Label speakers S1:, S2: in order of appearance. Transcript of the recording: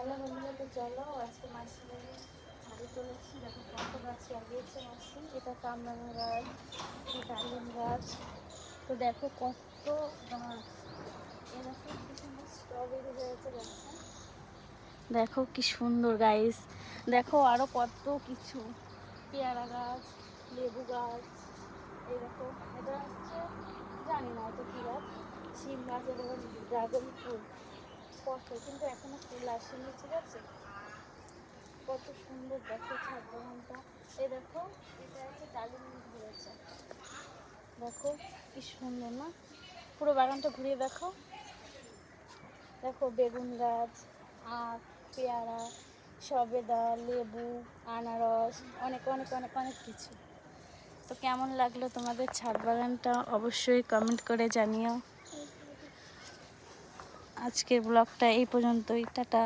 S1: Hello বন্ধুরা, তো চলো আজকে মাসি বাড়ি ঝাড়ু তুলে এসেছি। দেখো কত গাছ লাগিয়েছে মাসি। এটা কামরাঙা গাছ, এটা ডালিম গাছ। তো দেখো কত গাছ, এরকম কি সুন্দর স্ট্রবেরি হয়েছে গাছে। দেখো কি সুন্দর গাইস, দেখো আরো কত কিছু, পেয়ারা গাছ, লেবু গাছ, এইরকম। এটা হচ্ছে জানি না এটা কি গাছ, শিম গাছ, এটা ড্রাগন ফুল। কত, কিন্তু এখনো ফুল আসেনি, ঠিক আছে। কত সুন্দর দেখো ছাদ বাগানটা। এই দেখো, এটা হচ্ছে ডালিম ধরেছে। দেখো কি সুন্দর না, পুরো বাগানটা ঘুরিয়ে দেখো। দেখো বেগুন গাছ, আখ, পেয়ারা, সবেদা, লেবু, আনারস, অনেক অনেক অনেক অনেক কিছু। তো কেমন লাগলো তোমাদের ছাদ বাগানটা অবশ্যই কমেন্ট করে জানিও। আজকের ব্লগটা এই পর্যন্তই, টাটা।